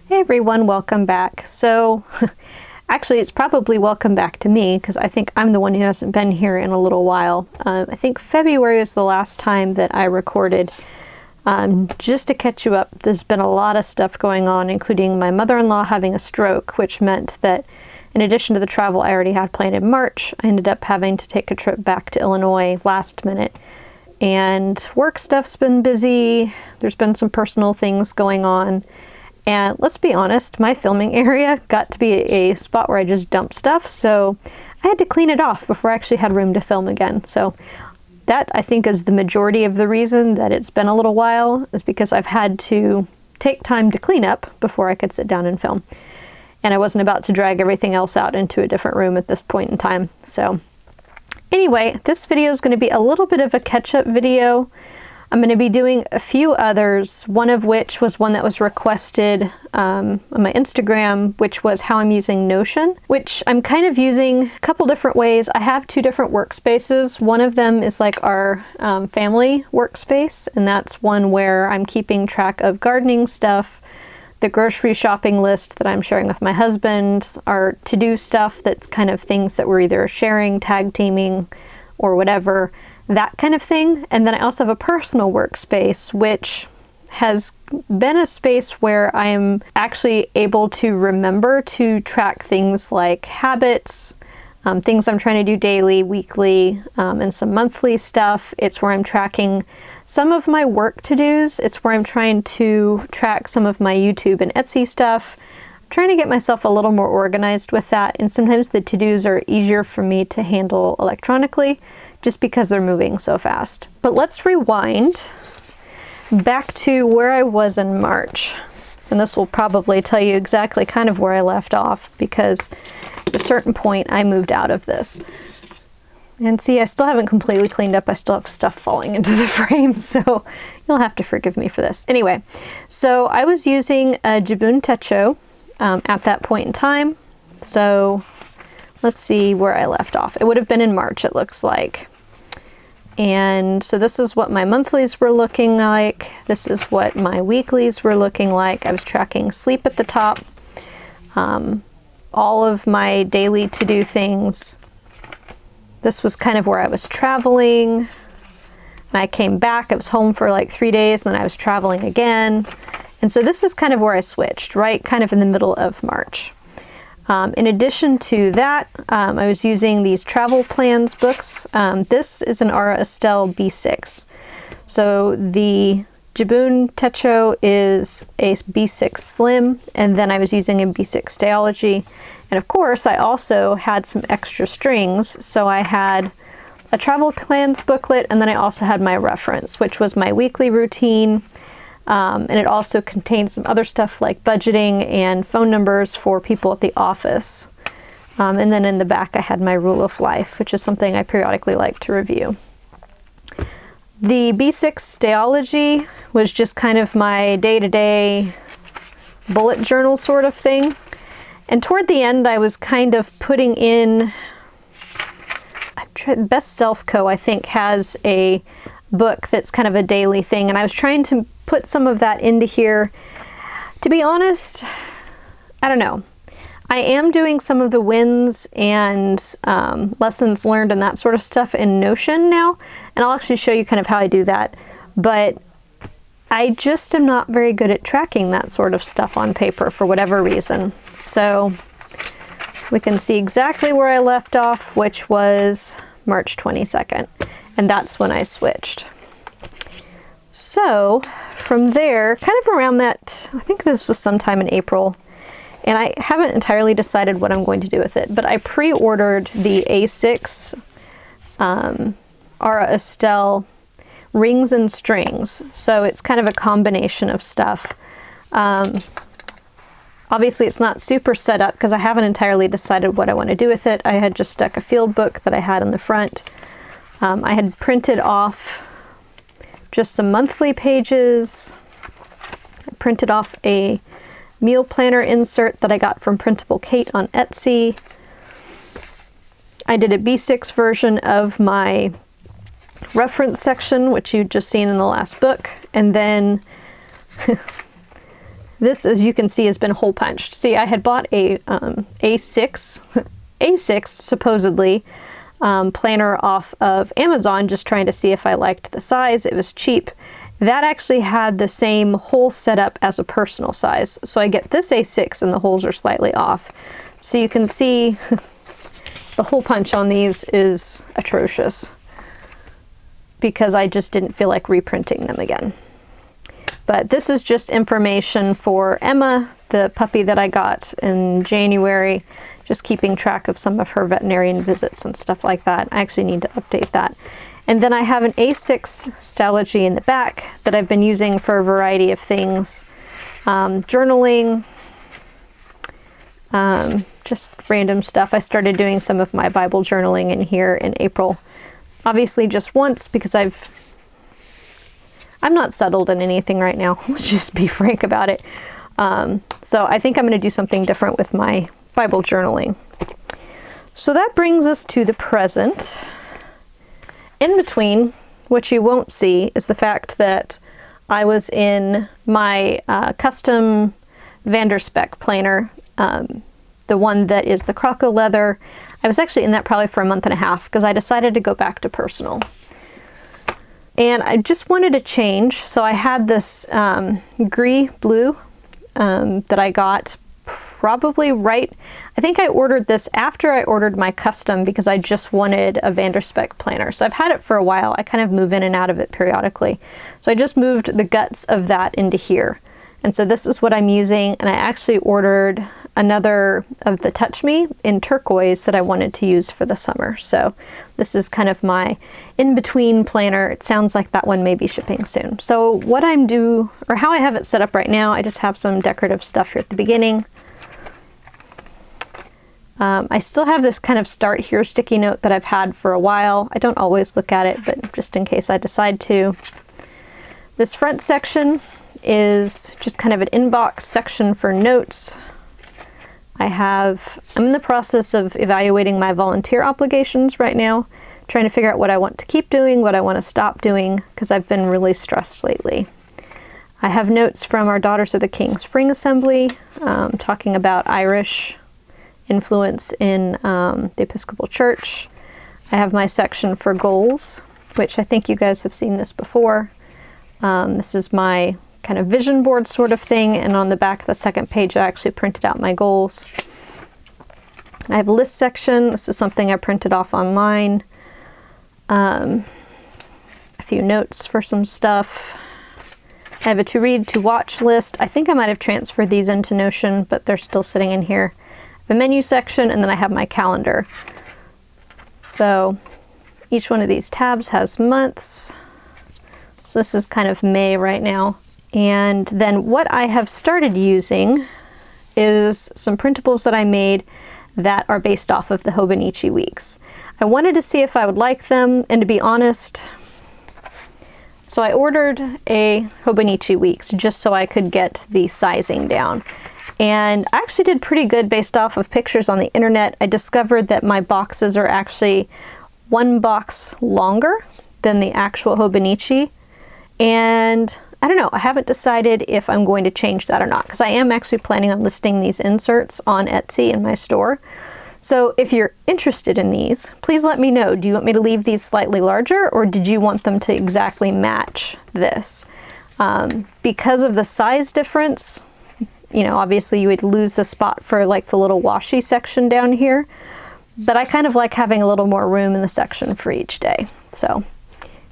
Hey everyone, welcome back. So actually it's probably welcome back to me because I think I'm the one who hasn't been here in a little while. I think February is the last time that I recorded. Just to catch you up, there's been a lot of stuff going on, including my mother-in-law having a stroke, which meant that in addition to the travel I already had planned in March, I ended up having to take a trip back to Illinois last minute. And work stuff's been busy. There's been some personal things going on. And let's be honest, my filming area got to be a spot where I just dumped stuff, so I had to clean it off before I actually had room to film again. So that, I think, is the majority of the reason that it's been a little while, is because I've had to take time to clean up before I could sit down and film. And I wasn't about to drag everything else out into a different room at this point in time. So anyway, this video is going to be a little bit of a catch-up video. I'm going to be doing a few others, one of which was one that was requested on my Instagram, which was how I'm using Notion, which I'm kind of using a couple different ways. I have two different workspaces. One of them is like our family workspace, and that's one where I'm keeping track of gardening stuff, the grocery shopping list that I'm sharing with my husband, our to-do stuff that's kind of things that we're either sharing, tag teaming, or whatever, that kind of thing. And then I also have a personal workspace, which has been a space where I am actually able to remember to track things like habits, things I'm trying to do daily, weekly, and some monthly stuff. It's where I'm tracking some of my work to-dos. It's where I'm trying to track some of my YouTube and Etsy stuff. I'm trying to get myself a little more organized with that, and sometimes the to-dos are easier for me to handle electronically just because they're moving so fast. But let's rewind back to where I was in March. And this will probably tell you exactly kind of where I left off, because at a certain point I moved out of this. And see, I still haven't completely cleaned up. I still have stuff falling into the frame, so you'll have to forgive me for this. Anyway, so I was using a Jibun Techo at that point in time. So let's see where I left off. It would have been in March, it looks like. And so this is what my monthlies were looking like. This is what my weeklies were looking like. I was tracking sleep at the top, all of my daily to-do things. This was kind of where I was traveling. And I came back, I was home for like 3 days, and then I was traveling again. And so this is kind of where I switched, right? Kind of in the middle of March. In addition to that, I was using these travel plans books. This is an Ara Estelle B6. So the Jibun Techo is a B6 Slim, and then I was using a B6 Stayology. And of course, I also had some extra strings. So I had a travel plans booklet, and then I also had my reference, which was my weekly routine. And it also contained some other stuff like budgeting and phone numbers for people at the office. And then in the back I had my rule of life, which is something I periodically like to review. The B6 Stayology was just kind of my day-to-day bullet journal sort of thing. And toward the end I was kind of putting in, Best Self Co. I think has a book that's kind of a daily thing, and I was trying to put some of that into here. To be honest, I don't know. I am doing some of the wins and lessons learned and that sort of stuff in Notion now, and I'll actually show you kind of how I do that, but I just am not very good at tracking that sort of stuff on paper for whatever reason. So we can see exactly where I left off, which was March 22nd. And that's when I switched. So from there, kind of around that, I think this was sometime in April, and I haven't entirely decided what I'm going to do with it, but I pre-ordered the A6 Ara Estelle rings and strings. So it's kind of a combination of stuff. Obviously it's not super set up because I haven't entirely decided what I want to do with it. I had just stuck a field book that I had in the front. I had printed off just some monthly pages. I printed off a meal planner insert that I got from Printable Kate on Etsy. I did a B6 version of my reference section, which you've just seen in the last book, and then This, as you can see, has been hole punched. See, I had bought a A6, A6 supposedly, planner off of Amazon, just trying to see if I liked the size. It was cheap. That actually had the same hole setup as a personal size. So I get this A6 and the holes are slightly off. So you can see the hole punch on these is atrocious because I just didn't feel like reprinting them again. But this is just information for Emma, the puppy that I got in January, just keeping track of some of her veterinarian visits and stuff like that. I actually need to update that. And then I have an A6 Stalogy in the back that I've been using for a variety of things. Journaling, just random stuff. I started doing some of my Bible journaling in here in April. Obviously just once, because I'm not settled in anything right now. Let's just be frank about it. So I think I'm going to do something different with my Bible journaling. So that brings us to the present. In between, what you won't see is the fact that I was in my custom Vanderspec planner, the one that is the Croco leather. I was actually in that probably for a month and a half because I decided to go back to personal. And I just wanted to change, so I had this gris blue that I got probably right, I think I ordered this after I ordered my custom because I just wanted a Vanderspec planner. So I've had it for a while. I kind of move in and out of it periodically. So I just moved the guts of that into here. And so this is what I'm using, and I actually ordered another of the Touch Me in turquoise that I wanted to use for the summer. So this is kind of my in-between planner. It sounds like that one may be shipping soon. So what I'm how I have it set up right now, I just have some decorative stuff here at the beginning. I still have this kind of start here sticky note that I've had for a while. I don't always look at it, but just in case I decide to. This front section is just kind of an inbox section for notes. I'm in the process of evaluating my volunteer obligations right now, trying to figure out what I want to keep doing, what I want to stop doing, because I've been really stressed lately. I have notes from our Daughters of the King Spring Assembly, talking about Irish influence in the Episcopal Church. I have my section for goals, which I think you guys have seen this before. This is my kind of vision board sort of thing, and on the back of the second page I actually printed out my goals. I have a list section. This is something I printed off online. A few notes for some stuff. I have a to read, to watch list. I think I might have transferred these into Notion, but they're still sitting in here. The menu section, and then I have my calendar. So each one of these tabs has months. So this is kind of May right now. And then what I have started using is some printables that I made that are based off of the Hobonichi weeks. I wanted to see if I would like them, and to be honest, so I ordered a Hobonichi weeks just so I could get the sizing down. And I actually did pretty good based off of pictures on the internet. I discovered that my boxes are actually one box longer than the actual Hobonichi. And I don't know, I haven't decided if I'm going to change that or not, because I am actually planning on listing these inserts on Etsy in my store. So if you're interested in these, please let me know. Do you want me to leave these slightly larger, or did you want them to exactly match this? Because of the size difference, you know, obviously you would lose the spot for like the little washi section down here, but I kind of like having a little more room in the section for each day. So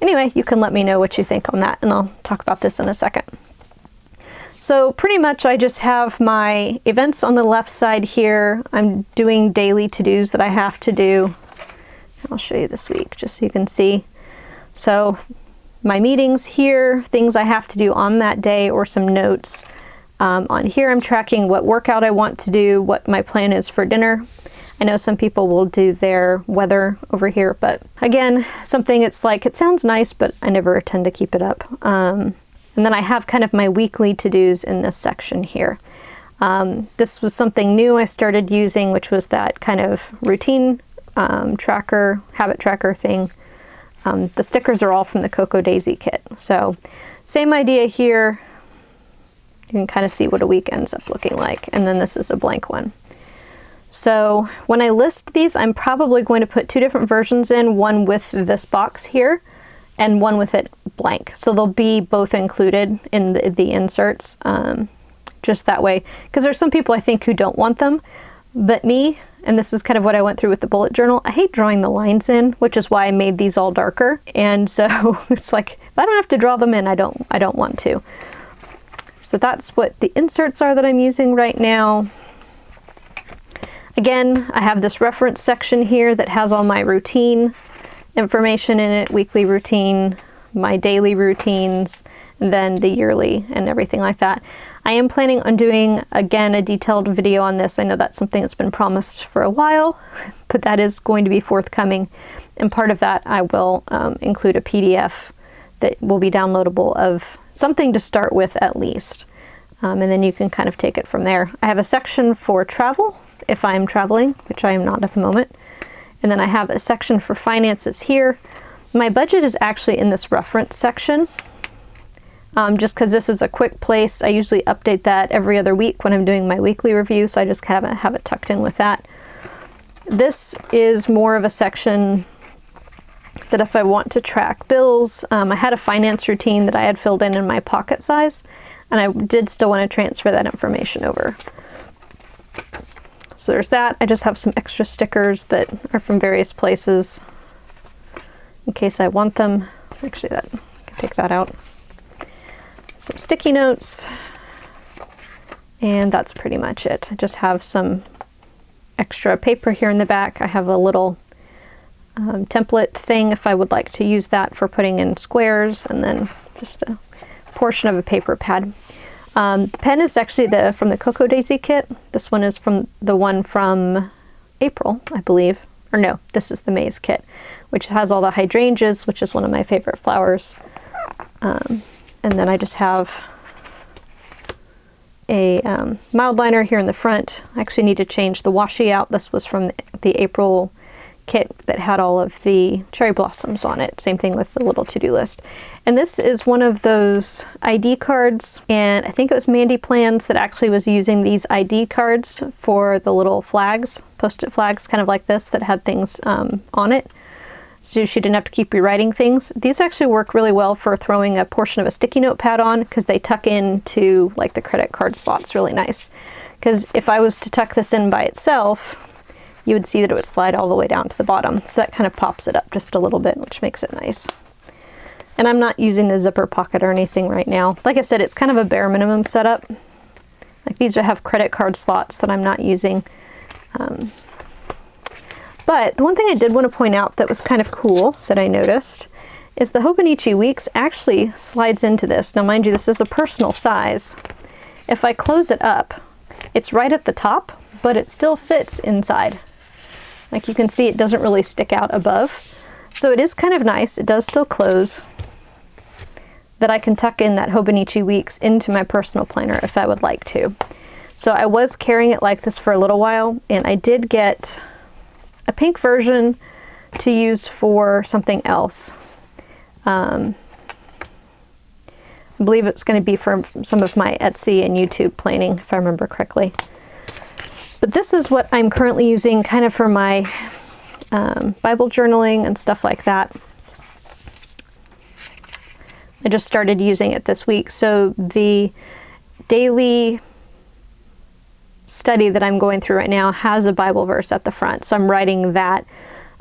anyway, you can let me know what you think on that, and I'll talk about this in a second. So pretty much I just have my events on the left side here. I'm doing daily to-dos that I have to do. I'll show you this week just so you can see. So my meetings here, things I have to do on that day, or some notes. On here I'm tracking what workout I want to do, what my plan is for dinner. I know some people will do their weather over here, but again, something it's like, it sounds nice, but I never tend to keep it up. And then I have kind of my weekly to-dos in this section here. This was something new I started using, which was that kind of routine tracker, habit tracker thing. The stickers are all from the Cocoa Daisy kit. So same idea here. can kind of see what a week ends up looking like. And then this is a blank one. So when I list these, I'm probably going to put 2 different versions in, one with this box here and one with it blank. So they'll be both included in the inserts, just that way. Because there's some people I think who don't want them, but me, and this is kind of what I went through with the bullet journal, I hate drawing the lines in, which is why I made these all darker. And so it's like, if I don't have to draw them in, I don't want to. So that's what the inserts are that I'm using right now. Again, I have this reference section here that has all my routine information in it, weekly routine, my daily routines, and then the yearly and everything like that. I am planning on doing, again, a detailed video on this. I know that's something that's been promised for a while, but that is going to be forthcoming. And part of that, I will include a PDF that will be downloadable of something to start with at least. And then you can kind of take it from there. I have a section for travel, if I'm traveling, which I am not at the moment. And then I have a section for finances here. My budget is actually in this reference section. Just because this is a quick place. I usually update that every other week when I'm doing my weekly review, so I just have it tucked in with that. This is more of a section that if I want to track bills, I had a finance routine that I had filled in my pocket size, and I did still want to transfer that information over. So there's that. I just have some extra stickers that are from various places in case I want them. Actually, I can take that out. Some sticky notes, and that's pretty much it. I just have some extra paper here in the back. I have a little template thing if I would like to use that for putting in squares, and then just a portion of a paper pad. The pen is actually from the Cocoa Daisy kit. This one is from the one from April, I believe. Or no, this is the Maze kit, which has all the hydrangeas, which is one of my favorite flowers. And then I just have a mild liner here in the front. I actually need to change the washi out. This was from the April kit that had all of the cherry blossoms on it. Same thing with the little to-do list. And this is one of those ID cards, and I think it was Mandy Plans that actually was using these ID cards for the little flags, post-it flags kind of like this that had things on it. So she didn't have to keep rewriting things. These actually work really well for throwing a portion of a sticky note pad on because they tuck into like the credit card slots really nice. Because if I was to tuck this in by itself, you would see that it would slide all the way down to the bottom. So that kind of pops it up just a little bit, which makes it nice. And I'm not using the zipper pocket or anything right now. Like I said, it's kind of a bare minimum setup. Like these have credit card slots that I'm not using. But the one thing I did want to point out that was kind of cool that I noticed is the Hobonichi Weeks actually slides into this. Now mind you, this is a personal size. If I close it up, it's right at the top, but it still fits inside. Like you can see, it doesn't really stick out above. So it is kind of nice. It does still close. That I can tuck in that Hobonichi Weeks into my personal planner if I would like to. So I was carrying it like this for a little while, and I did get a pink version to use for something else. I believe it's going to be for some of my Etsy and YouTube planning, if I remember correctly. But this is what I'm currently using kind of for my Bible journaling and stuff like that. I just started using it this week. So the daily study that I'm going through right now has a Bible verse at the front. So I'm writing that.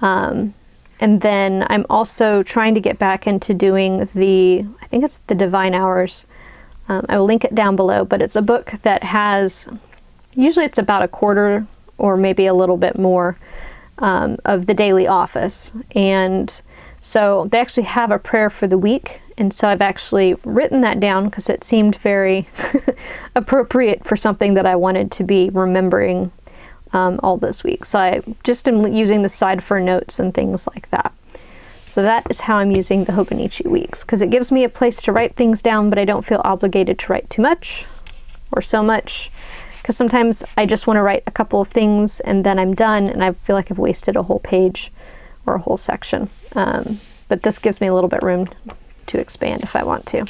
And then I'm also trying to get back into doing I think it's the Divine Hours. I will link it down below, but it's a book that has, usually it's about a quarter or maybe a little bit more of the daily office. And so they actually have a prayer for the week. And so I've actually written that down because it seemed very appropriate for something that I wanted to be remembering all this week. So I just am using the side for notes and things like that. So that is how I'm using the Hobonichi Weeks, because it gives me a place to write things down, but I don't feel obligated to write too much or so much. Because sometimes I just want to write a couple of things and then I'm done and I feel like I've wasted a whole page or a whole section. But this gives me a little bit room to expand if I want to.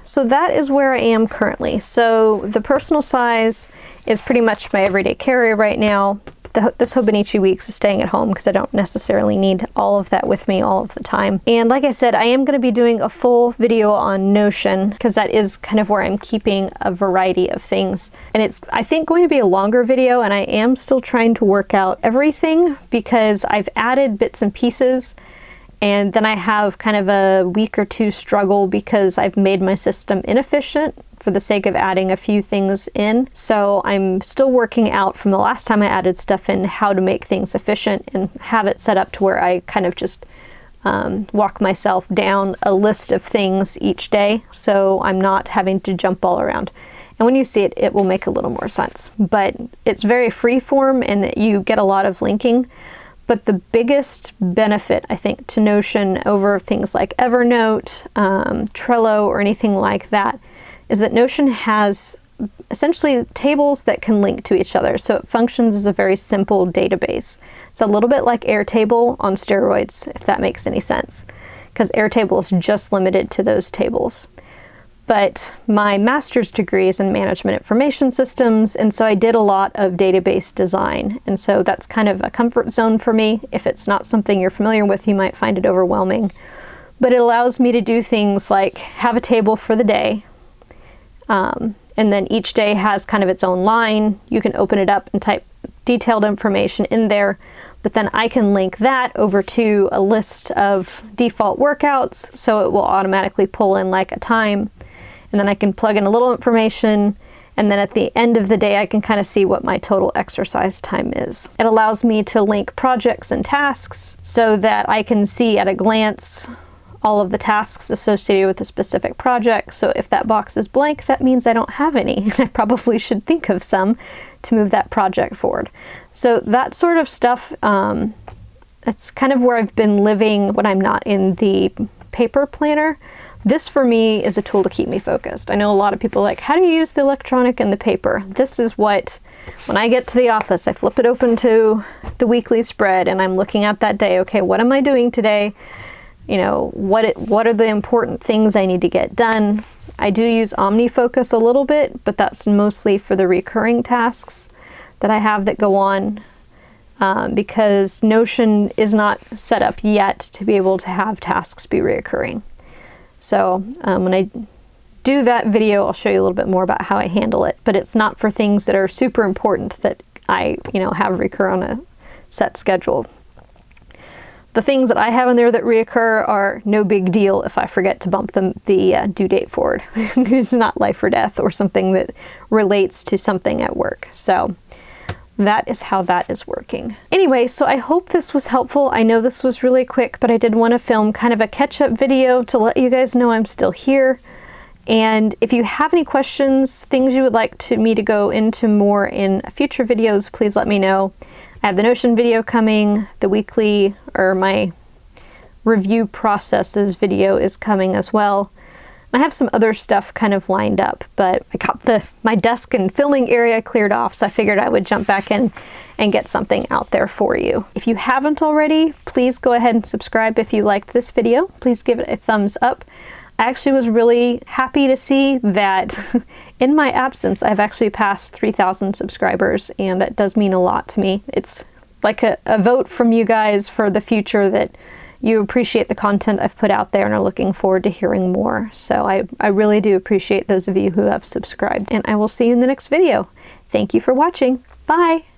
So that is where I am currently. So the personal size is pretty much my everyday carry right now. This Hobonichi Weeks is staying at home because I don't necessarily need all of that with me all of the time. And like I said, I am going to be doing a full video on Notion because that is kind of where I'm keeping a variety of things. And it's, I think, going to be a longer video, and I am still trying to work out everything because I've added bits and pieces, and then I have kind of a week or two struggle because I've made my system inefficient for the sake of adding a few things in. So I'm still working out from the last time I added stuff in how to make things efficient and have it set up to where I kind of just walk myself down a list of things each day, so I'm not having to jump all around. And when you see it, it will make a little more sense. But it's very free form and you get a lot of linking. But the biggest benefit, I think, to Notion over things like Evernote, Trello, or anything like that is that Notion has essentially tables that can link to each other. So it functions as a very simple database. It's a little bit like Airtable on steroids, if that makes any sense, because Airtable is just limited to those tables. But my master's degree is in management information systems, and so I did a lot of database design. And so that's kind of a comfort zone for me. If it's not something you're familiar with, you might find it overwhelming. But it allows me to do things like have a table for the day, and then each day has kind of its own line. You can open it up and type detailed information in there, but then I can link that over to a list of default workouts, so it will automatically pull in like a time, and then I can plug in a little information, and then at the end of the day I can kind of see what my total exercise time is. It allows me to link projects and tasks so that I can see at a glance all of the tasks associated with a specific project. So if that box is blank, that means I don't have any. I probably should think of some to move that project forward. So that sort of stuff, that's kind of where I've been living when I'm not in the paper planner. This for me is a tool to keep me focused. I know a lot of people are like, how do you use the electronic and the paper? This is what, when I get to the office, I flip it open to the weekly spread and I'm looking at that day. Okay, what am I doing today? You know, what are the important things I need to get done? I do use OmniFocus a little bit, but that's mostly for the recurring tasks that I have that go on, because Notion is not set up yet to be able to have tasks be reoccurring. So when I do that video, I'll show you a little bit more about how I handle it, but it's not for things that are super important that I, have recur on a set schedule. The things that I have in there that reoccur are no big deal if I forget to bump the due date forward. It's not life or death or something that relates to something at work. So that is how that is working. Anyway, so I hope this was helpful. I know this was really quick, but I did want to film kind of a catch-up video to let you guys know I'm still here. And if you have any questions, things you would like me to go into more in future videos, please let me know. I have the Notion video coming, the weekly, or my review processes video is coming as well. I have some other stuff kind of lined up, but I got my desk and filming area cleared off, so I figured I would jump back in and get something out there for you. If you haven't already, please go ahead and subscribe if you liked this video. Please give it a thumbs up. I actually was really happy to see that in my absence, I've actually passed 3,000 subscribers, and that does mean a lot to me. It's like a vote from you guys for the future that you appreciate the content I've put out there and are looking forward to hearing more. So I really do appreciate those of you who have subscribed, and I will see you in the next video. Thank you for watching. Bye!